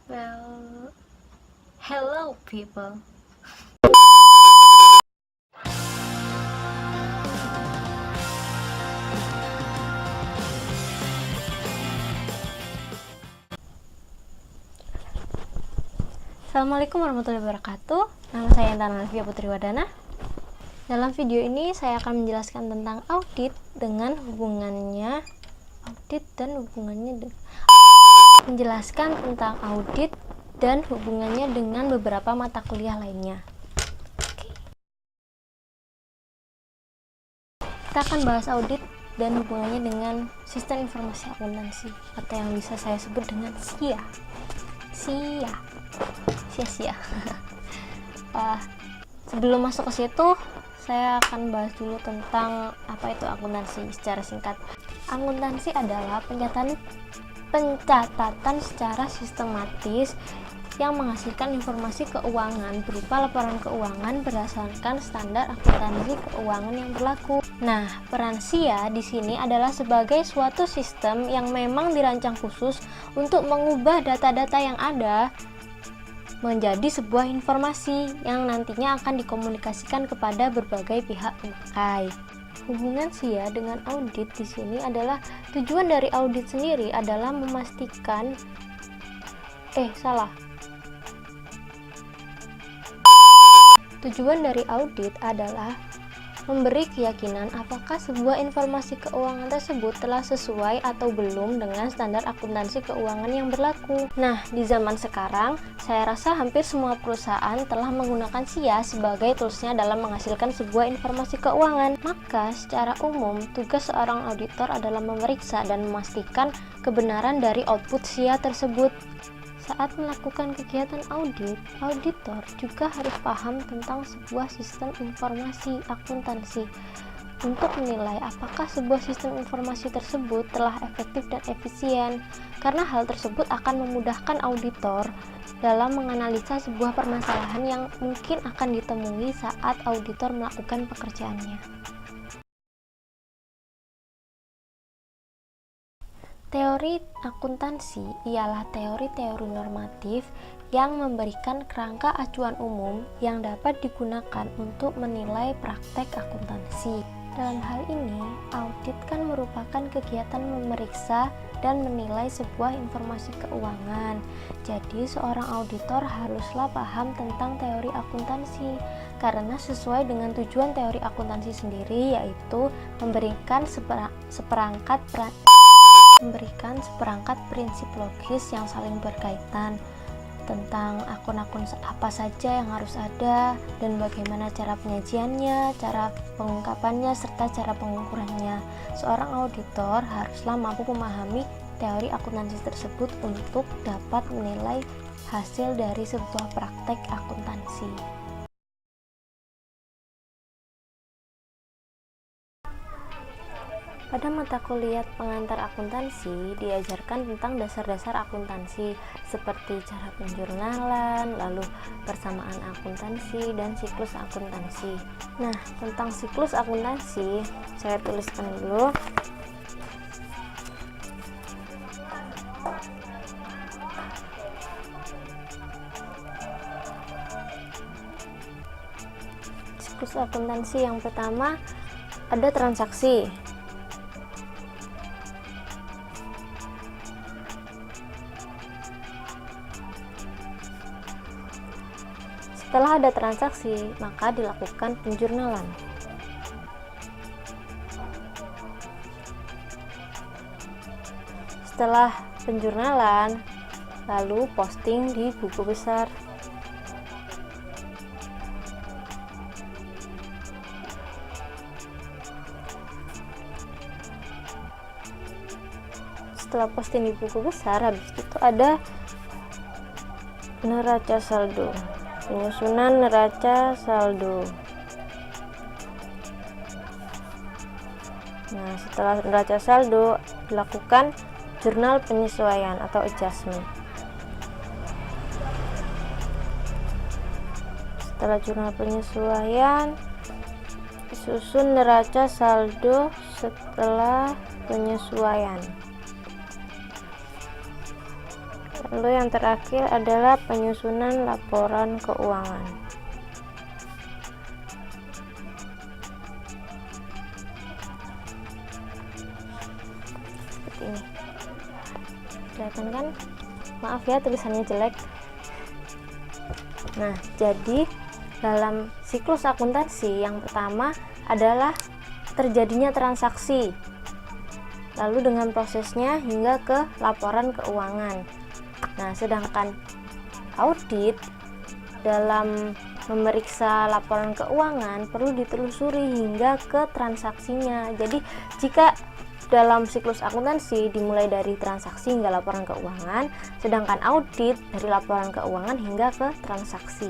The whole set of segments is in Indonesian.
Well, hello people. Assalamualaikum warahmatullahi wabarakatuh. Nama saya Intan Alfia Putri Wadana. Dalam video ini saya akan menjelaskan tentang audit dengan hubungannya menjelaskan tentang audit dan hubungannya dengan beberapa mata kuliah lainnya. Kita akan bahas audit dan hubungannya dengan sistem informasi akuntansi atau yang bisa saya sebut dengan SIA. Sebelum masuk ke situ, saya akan bahas dulu tentang apa itu akuntansi secara singkat. Akuntansi adalah pencatatan secara sistematis yang menghasilkan informasi keuangan berupa laporan keuangan berdasarkan standar akuntansi keuangan yang berlaku. Nah, peran SIA di sini adalah sebagai suatu sistem yang memang dirancang khusus untuk mengubah data-data yang ada menjadi sebuah informasi yang nantinya akan dikomunikasikan kepada berbagai pihak pemakai. Hubungan SIA dengan audit di sini adalah tujuan dari audit sendiri adalah memastikan Tujuan dari audit adalah memberi keyakinan apakah sebuah informasi keuangan tersebut telah sesuai atau belum dengan standar akuntansi keuangan yang berlaku. Nah, di zaman sekarang, saya rasa hampir semua perusahaan telah menggunakan SIA sebagai toolsnya dalam menghasilkan sebuah informasi keuangan. Maka, secara umum, tugas seorang auditor adalah memeriksa dan memastikan kebenaran dari output SIA tersebut. Saat melakukan kegiatan audit, auditor juga harus paham tentang sebuah sistem informasi akuntansi untuk menilai apakah sebuah sistem informasi tersebut telah efektif dan efisien, karena hal tersebut akan memudahkan auditor dalam menganalisa sebuah permasalahan yang mungkin akan ditemui saat auditor melakukan pekerjaannya. Teori akuntansi ialah teori-teori normatif yang memberikan kerangka acuan umum yang dapat digunakan untuk menilai praktek akuntansi. Dalam hal ini, audit kan merupakan kegiatan memeriksa dan menilai sebuah informasi keuangan. Jadi, seorang auditor haruslah paham tentang teori akuntansi karena sesuai dengan tujuan teori akuntansi sendiri, yaitu memberikan seperangkat prinsip logis yang saling berkaitan tentang akun-akun apa saja yang harus ada dan bagaimana cara penyajiannya, cara pengungkapannya, serta cara pengukurannya. Seorang auditor haruslah mampu memahami teori akuntansi tersebut untuk dapat menilai hasil dari sebuah praktek akuntansi. Pada mata kuliah pengantar akuntansi diajarkan tentang dasar-dasar akuntansi seperti cara penjurnalan, lalu persamaan akuntansi, dan siklus akuntansi. Nah, tentang siklus akuntansi, saya tuliskan dulu. Siklus akuntansi yang pertama ada transaksi. Setelah ada transaksi, maka dilakukan penjurnalan. Setelah penjurnalan, lalu posting di buku besar. Setelah posting di buku besar, habis itu ada neraca saldo. Penyusunan neraca saldo. Nah, setelah neraca saldo dilakukan jurnal penyesuaian atau adjustment. Setelah jurnal penyesuaian, disusun neraca saldo setelah penyesuaian. Lalu yang terakhir adalah penyusunan laporan keuangan. Seperti ini. Kelihatan kan? Maaf ya tulisannya jelek. Nah, jadi dalam siklus akuntansi yang pertama adalah terjadinya transaksi, lalu dengan prosesnya hingga ke laporan keuangan. Nah, sedangkan audit dalam memeriksa laporan keuangan perlu ditelusuri hingga ke transaksinya. Jadi jika dalam siklus akuntansi dimulai dari transaksi hingga laporan keuangan, sedangkan audit dari laporan keuangan hingga ke transaksi.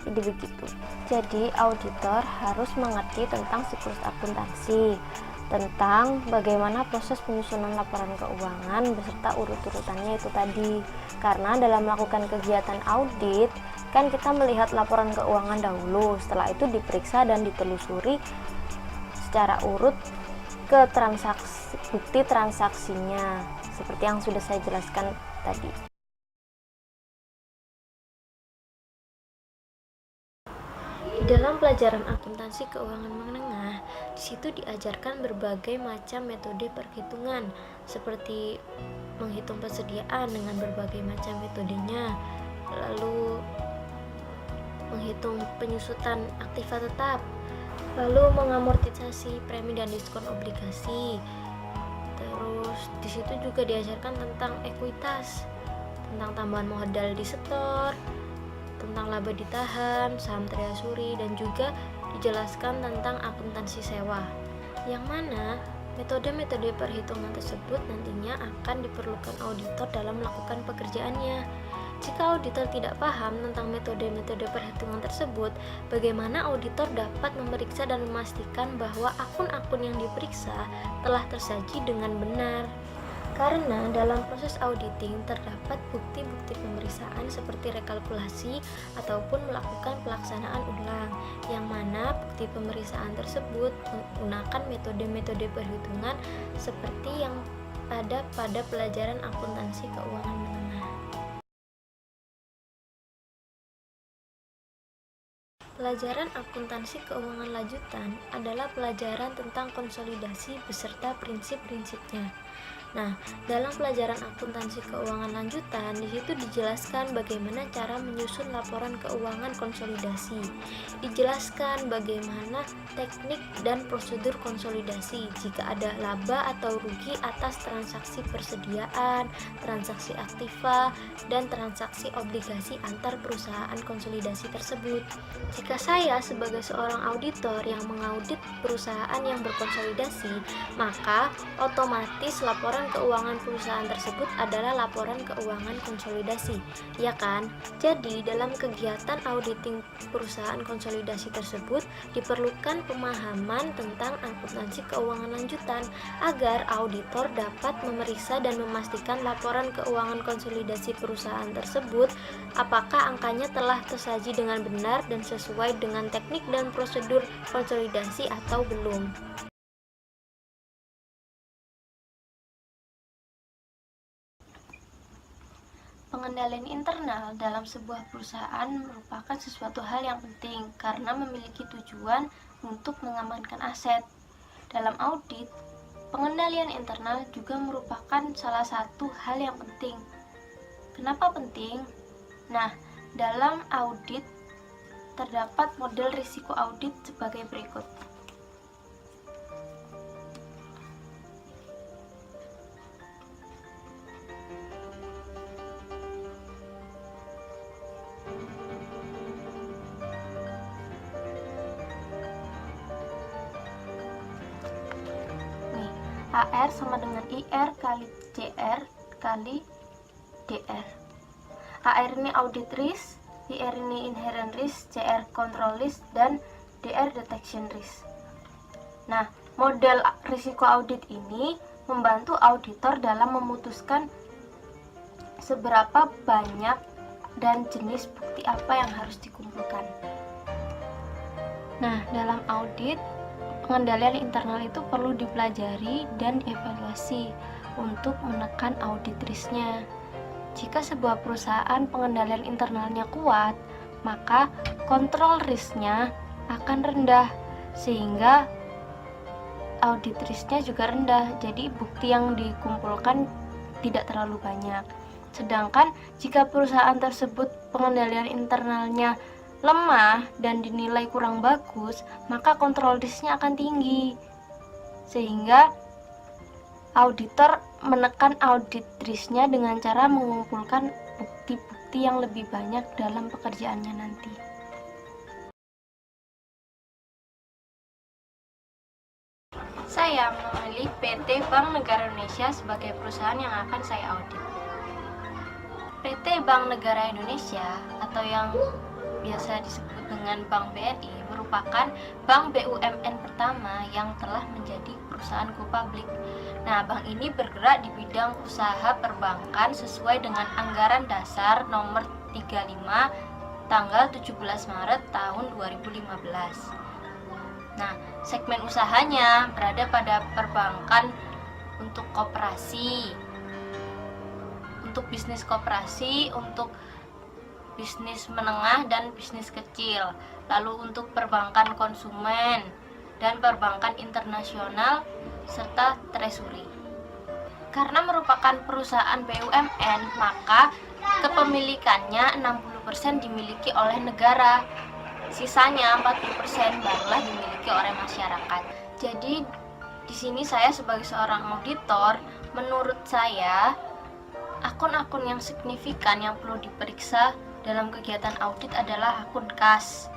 Jadi begitu. Jadi auditor harus mengerti tentang siklus akuntansi, tentang bagaimana proses penyusunan laporan keuangan beserta urut-urutannya itu tadi. Karena dalam melakukan kegiatan audit kan kita melihat laporan keuangan dahulu, setelah itu diperiksa dan ditelusuri secara urut ke bukti transaksinya seperti yang sudah saya jelaskan tadi. Di dalam pelajaran akuntansi keuangan menengah, di situ diajarkan berbagai macam metode perhitungan seperti menghitung persediaan dengan berbagai macam metodenya, lalu menghitung penyusutan aktiva tetap, lalu mengamortisasi premi dan diskon obligasi. Terus di situ juga diajarkan tentang ekuitas, tentang tambahan modal di setor, tentang laba ditahan, saham treasury, dan juga dijelaskan tentang akuntansi sewa. Yang mana metode-metode perhitungan tersebut nantinya akan diperlukan auditor dalam melakukan pekerjaannya. Jika auditor tidak paham tentang metode-metode perhitungan tersebut, bagaimana auditor dapat memeriksa dan memastikan bahwa akun-akun yang diperiksa telah tersaji dengan benar? Karena dalam proses auditing terdapat bukti-bukti pemeriksaan seperti rekalkulasi ataupun melakukan pelaksanaan ulang, yang mana bukti pemeriksaan tersebut menggunakan metode-metode perhitungan seperti yang ada pada pelajaran akuntansi keuangan menengah. Pelajaran akuntansi keuangan lanjutan adalah pelajaran tentang konsolidasi beserta prinsip-prinsipnya. Nah, dalam pelajaran akuntansi keuangan lanjutan, di situ dijelaskan bagaimana cara menyusun laporan keuangan konsolidasi. Dijelaskan bagaimana teknik dan prosedur konsolidasi jika ada laba atau rugi atas transaksi persediaan, transaksi aktiva, dan transaksi obligasi antar perusahaan konsolidasi tersebut. Jika saya sebagai seorang auditor yang mengaudit perusahaan yang berkonsolidasi, maka otomatis laporan keuangan perusahaan tersebut adalah laporan keuangan konsolidasi, ya kan? Jadi, dalam kegiatan auditing perusahaan konsolidasi tersebut diperlukan pemahaman tentang akuntansi keuangan lanjutan agar auditor dapat memeriksa dan memastikan laporan keuangan konsolidasi perusahaan tersebut apakah angkanya telah tersaji dengan benar dan sesuai dengan teknik dan prosedur konsolidasi atau belum. Pengendalian internal dalam sebuah perusahaan merupakan sesuatu hal yang penting karena memiliki tujuan untuk mengamankan aset. Dalam audit, pengendalian internal juga merupakan salah satu hal yang penting. Kenapa penting? Nah, dalam audit terdapat model risiko audit sebagai berikut. AR sama dengan IR kali CR kali DR. AR ini audit risk, IR ini inherent risk, CR control risk, dan DR detection risk. Nah, model risiko audit ini membantu auditor dalam memutuskan seberapa banyak dan jenis bukti apa yang harus dikumpulkan. Nah, dalam audit pengendalian internal itu perlu dipelajari dan dievaluasi untuk menekan audit risknya. Jika sebuah perusahaan pengendalian internalnya kuat, maka kontrol risknya akan rendah, sehingga audit risknya juga rendah. Jadi bukti yang dikumpulkan tidak terlalu banyak. Sedangkan jika perusahaan tersebut pengendalian internalnya lemah dan dinilai kurang bagus, maka kontrol risknya akan tinggi, sehingga auditor menekan audit risknya dengan cara mengumpulkan bukti-bukti yang lebih banyak dalam pekerjaannya nanti. Saya memilih PT Bank Negara Indonesia sebagai perusahaan yang akan saya audit. PT Bank Negara Indonesia atau yang biasa disebut dengan Bank BNI merupakan bank BUMN pertama yang telah menjadi perusahaan go public. Nah, bank ini bergerak di bidang usaha perbankan sesuai dengan Anggaran Dasar Nomor 35 tanggal 17 Maret tahun 2015. Nah, segmen usahanya berada pada perbankan untuk koperasi, untuk bisnis koperasi, untuk bisnis menengah dan bisnis kecil, lalu untuk perbankan konsumen dan perbankan internasional serta treasury. Karena merupakan perusahaan BUMN, maka kepemilikannya 60% dimiliki oleh negara, sisanya 40% barulah dimiliki oleh masyarakat. Jadi di sini saya sebagai seorang auditor, menurut saya akun-akun yang signifikan yang perlu diperiksa dalam kegiatan audit adalah akun kas,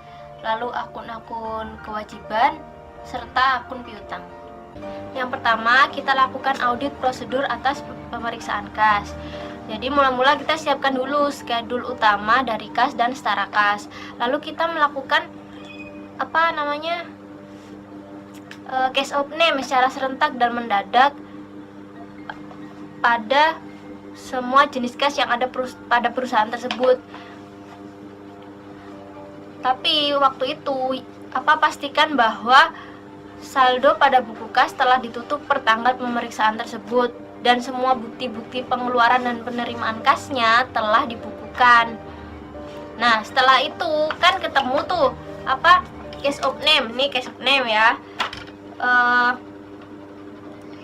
lalu akun-akun kewajiban, serta akun piutang. Yang pertama, kita lakukan audit prosedur atas pemeriksaan kas. Jadi mula-mula kita siapkan dulu skedul utama dari kas dan setara kas. Lalu kita melakukan case of name secara serentak dan mendadak pada semua jenis kas yang ada pada perusahaan tersebut. Tapi waktu itu pastikan bahwa saldo pada buku kas telah ditutup per tanggal pemeriksaan tersebut dan semua bukti-bukti pengeluaran dan penerimaan kasnya telah dibukukan. Nah, setelah itu kan ketemu tuh case of name. Nih case of name ya.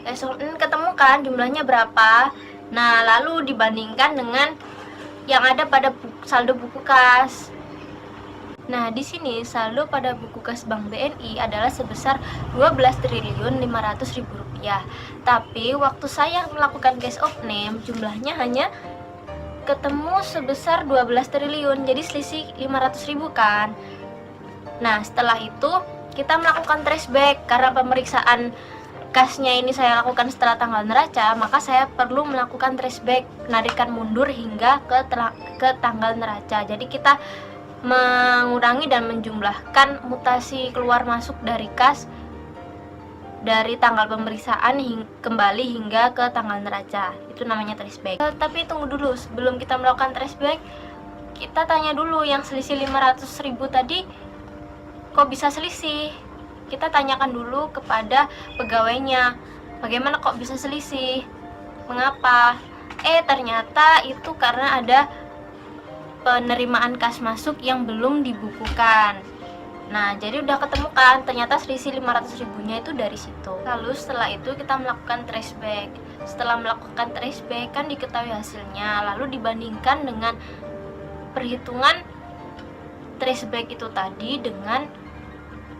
Case of name ketemu kan jumlahnya berapa. Nah, lalu dibandingkan dengan yang ada pada saldo buku kas. Nah, di sini saldo pada buku kas Bank BNI adalah sebesar Rp12.500.000. Tapi waktu saya melakukan case of name, jumlahnya hanya ketemu sebesar 12 triliun, jadi selisih 500.000 kan. Nah, setelah itu kita melakukan traceback. Karena pemeriksaan kasnya ini saya lakukan setelah tanggal neraca, maka saya perlu melakukan traceback, menarikkan mundur hingga ke tanggal neraca. Jadi kita mengurangi dan menjumlahkan mutasi keluar masuk dari kas dari tanggal pemeriksaan kembali hingga ke tanggal neraca. Itu namanya traceback. Tapi tunggu dulu, sebelum kita melakukan traceback, kita tanya dulu yang selisih 500.000 tadi kok bisa selisih. Kita tanyakan dulu kepada pegawainya, bagaimana kok bisa selisih, mengapa? Ternyata itu karena ada penerimaan kas masuk yang belum dibukukan. Nah, jadi udah ketemu kan, ternyata selisih 500.000-nya itu dari situ. Lalu setelah itu kita melakukan traceback. Setelah melakukan traceback kan diketahui hasilnya, lalu dibandingkan dengan perhitungan traceback itu tadi dengan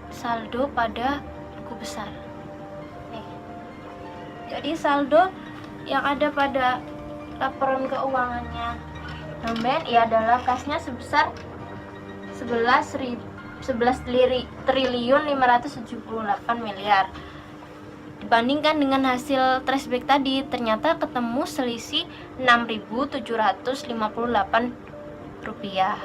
saldo pada buku besar. Nih. Jadi saldo yang ada pada laporan keuangannya Bank BNI adalah kasnya sebesar 11.578 miliar. Dibandingkan dengan hasil traceback tadi, ternyata ketemu selisih 6.758 rupiah.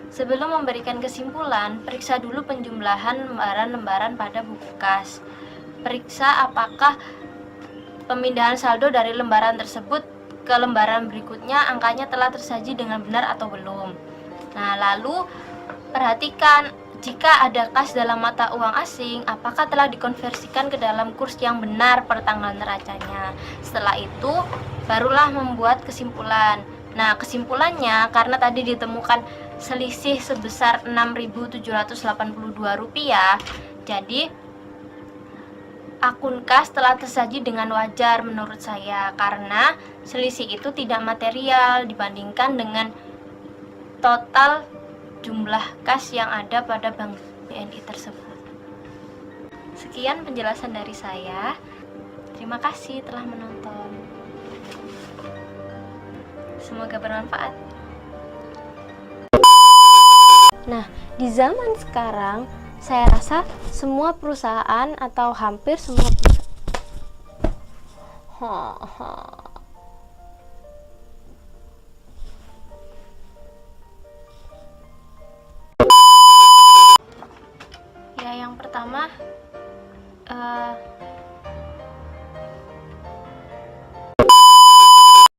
Sebelum memberikan kesimpulan, periksa dulu penjumlahan lembaran-lembaran pada buku kas. Periksa apakah pemindahan saldo dari lembaran tersebut ke lembaran berikutnya angkanya telah tersaji dengan benar atau belum. Nah, lalu perhatikan jika ada kas dalam mata uang asing, apakah telah dikonversikan ke dalam kurs yang benar per tanggal neracanya. Setelah itu barulah membuat kesimpulan. Nah, kesimpulannya karena tadi ditemukan selisih sebesar Rp6.782, jadi akun kas telah tersaji dengan wajar menurut saya, karena selisih itu tidak material dibandingkan dengan total jumlah kas yang ada pada Bank BNI tersebut. Sekian penjelasan dari saya. Terima kasih telah menonton. Semoga bermanfaat. Nah, di zaman sekarang saya rasa semua perusahaan atau hampir semua perusahaan